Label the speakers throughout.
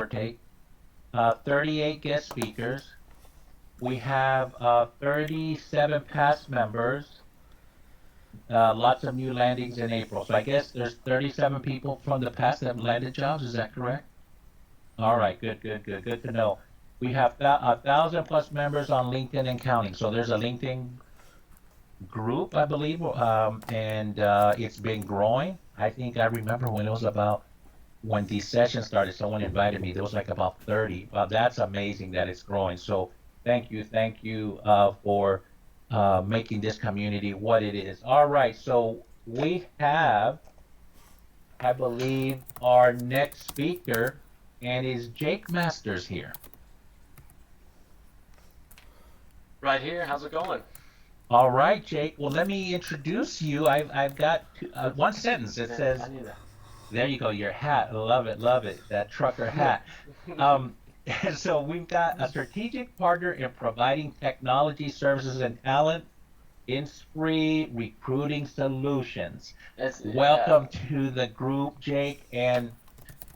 Speaker 1: or take. 38 guest speakers. We have 37 past members. Lots of new landings in April. So I guess there's 37 people from the past that have landed jobs. Is that correct? All right, good, good, good, good to know. We have 1,000 plus members on LinkedIn and counting. So there's a LinkedIn group, I believe, and it's been growing. I think I remember when it was about when these sessions started, someone invited me. There was like about 30. That's amazing that it's growing. So thank you for making this community what it is. All right, so we have, I believe, our next speaker, and is Jake Masters here?
Speaker 2: Right here. How's it going?
Speaker 1: All right, Jake. Well, let me introduce you. I've got one sentence. It
Speaker 2: Yeah, I
Speaker 1: says,
Speaker 2: knew that.
Speaker 1: there you go, your hat. Love it. That trucker hat. Um, and so we've got a strategic partner in providing technology services and talent in spree recruiting solutions.
Speaker 2: It's yeah.
Speaker 1: Welcome to the group, Jake. And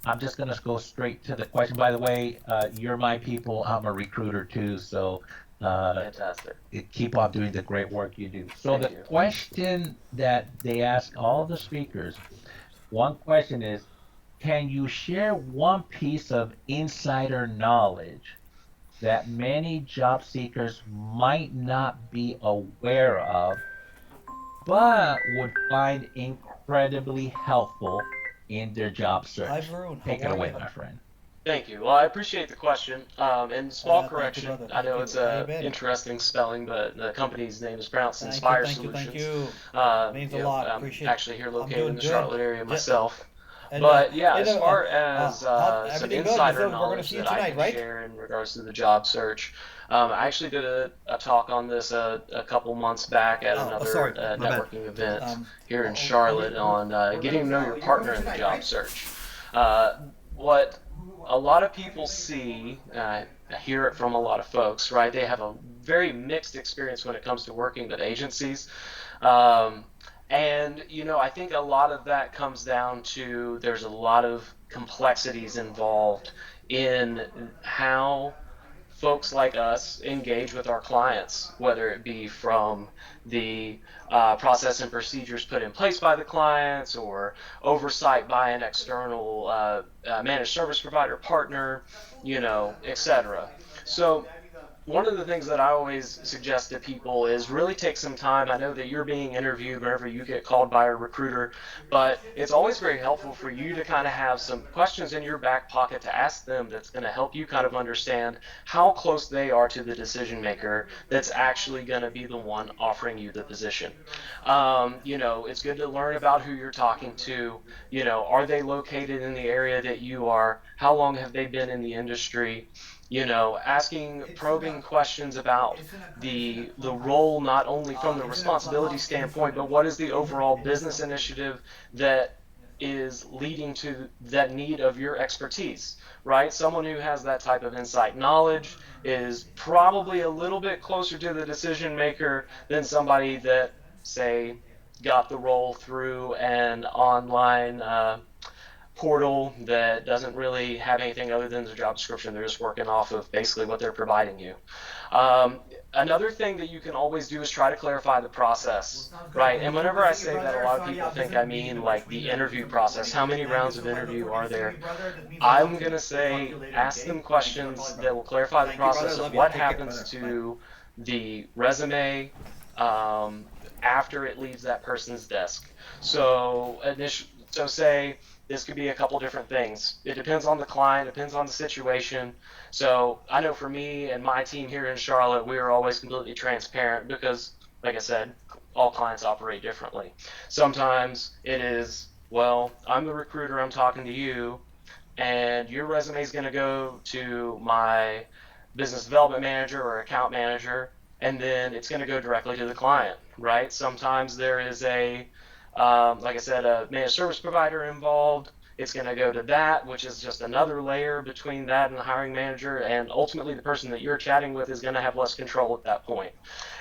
Speaker 1: I'm just going to go straight to the question. By the way, you're my people. I'm a recruiter too. So uh,
Speaker 2: Fantastic.
Speaker 1: keep on doing the great work you do. So
Speaker 2: Thank
Speaker 1: the
Speaker 2: you.
Speaker 1: question that they ask all the speakers, one question is, can you share one piece of insider knowledge that many job seekers might not be aware of, but would find incredibly helpful in their job
Speaker 3: Hi,
Speaker 1: search?
Speaker 3: Varun. How
Speaker 1: Take it
Speaker 3: are
Speaker 1: away,
Speaker 3: you?
Speaker 1: my friend.
Speaker 2: Thank you. Well, I appreciate the question. And small
Speaker 3: Thank you,
Speaker 2: correction.
Speaker 3: brother.
Speaker 2: I
Speaker 3: Thank
Speaker 2: know
Speaker 3: you.
Speaker 2: it's
Speaker 3: How you
Speaker 2: a
Speaker 3: been?
Speaker 2: interesting spelling, but the company's name is pronounced
Speaker 3: Thank you,
Speaker 2: Inspire
Speaker 3: thank you, thank
Speaker 2: Solutions.
Speaker 3: you. Means a
Speaker 2: You know,
Speaker 3: lot.
Speaker 2: I'm
Speaker 3: Appreciate it.
Speaker 2: actually here
Speaker 3: I'm
Speaker 2: located in
Speaker 3: doing
Speaker 2: the
Speaker 3: good.
Speaker 2: Charlotte area
Speaker 3: Ju-
Speaker 2: myself.
Speaker 3: And
Speaker 2: But yeah, as far as
Speaker 3: how
Speaker 2: some
Speaker 3: everything good?
Speaker 2: insider
Speaker 3: We're gonna
Speaker 2: knowledge
Speaker 3: see you
Speaker 2: that I
Speaker 3: tonight,
Speaker 2: can
Speaker 3: right?
Speaker 2: share in regards to the job search, I actually did a talk on this a couple months back at
Speaker 3: Sorry,
Speaker 2: another
Speaker 3: my bad.
Speaker 2: networking event
Speaker 3: Um,
Speaker 2: here in Charlotte on getting to know your partner in the job search. Uh, what a lot of people see, I hear it from a lot of folks, right? They have a very mixed experience when it comes to working with agencies. Um, and, you know, I think a lot of that comes down to there's a lot of complexities involved in how folks like us engage with our clients, whether it be from the process and procedures put in place by the clients or oversight by an external managed service provider partner, you know, etc. So one of the things that I always suggest to people is really take some time. I know that you're being interviewed whenever you get called by a recruiter, but it's always very helpful for you to kind of have some questions in your back pocket to ask them that's going to help you kind of understand how close they are to the decision maker that's actually going to be the one offering you the position. You know, it's good to learn about who you're talking to. You know, are they located in the area that you are? How long have they been in the industry? You know, asking probing questions about the role, not only from the responsibility standpoint, but what is the overall business initiative that is leading to that need of your expertise, right? Someone who has that type of insight knowledge is probably a little bit closer to the decision maker than somebody that, say, got the role through an online portal that doesn't really have anything other than the job description. They're just working off of basically what they're providing you. Another thing that you can always do is try to clarify the process, right? And whenever I say that, a lot of people think I mean like the interview process. How many rounds of interview are there? I'm going to say ask them questions that will clarify the
Speaker 3: Thank you, brother.
Speaker 2: process of
Speaker 3: Love you.
Speaker 2: what
Speaker 3: Take care,
Speaker 2: happens
Speaker 3: brother. Bye.
Speaker 2: to the resume after it leaves that person's desk. So say this could be a couple different things. It depends on the client, depends on the situation. So I know for me and my team here in Charlotte, we are always completely transparent because, like I said, all clients operate differently. Sometimes it is, well, I'm the recruiter, I'm talking to you, and your resume is going to go to my business development manager or account manager, and then it's going to go directly to the client, right? Sometimes there is like I said, a managed service provider involved. It's going to go to that, which is just another layer between that and the hiring manager. And ultimately, the person that you're chatting with is going to have less control at that point.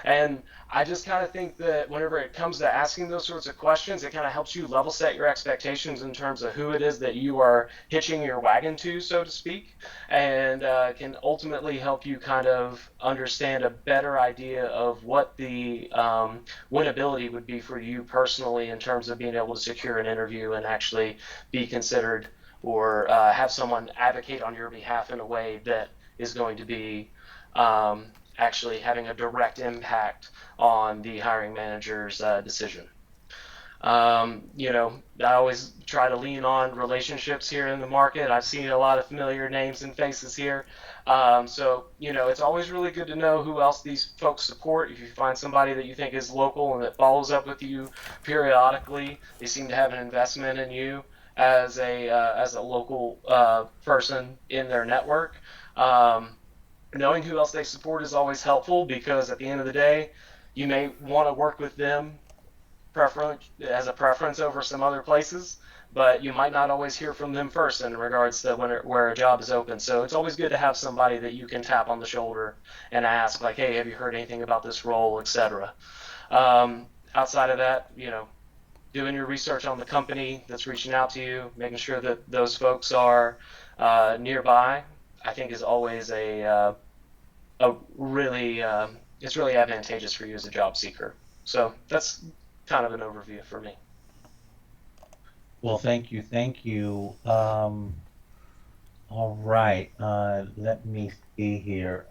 Speaker 2: And I just kind of think that whenever it comes to asking those sorts of questions, it kind of helps you level set your expectations in terms of who it is that you are hitching your wagon to, so to speak, and can ultimately help you kind of understand a better idea of what the winnability would be for you personally in terms of being able to secure an interview and actually be considered or have someone advocate on your behalf in a way that is going to be actually having a direct impact on the hiring manager's decision. I always try to lean on relationships here in the market. I've seen a lot of familiar names and faces here. It's always really good to know who else these folks support. If you find somebody that you think is local and that follows up with you periodically, they seem to have an investment in you as a local person in their network. Um, Knowing who else they support is always helpful because at the end of the day, you may want to work with them as a preference over some other places, but you might not always hear from them first in regards to where a job is open. So it's always good to have somebody that you can tap on the shoulder and ask, like, hey, have you heard anything about this role, etc. Outside of that, doing your research on the company that's reaching out to you, making sure that those folks are nearby, I think is always a really it's really advantageous for you as a job seeker. So that's kind of an overview for me.
Speaker 1: Well, thank you, thank you. All right. Let me see here.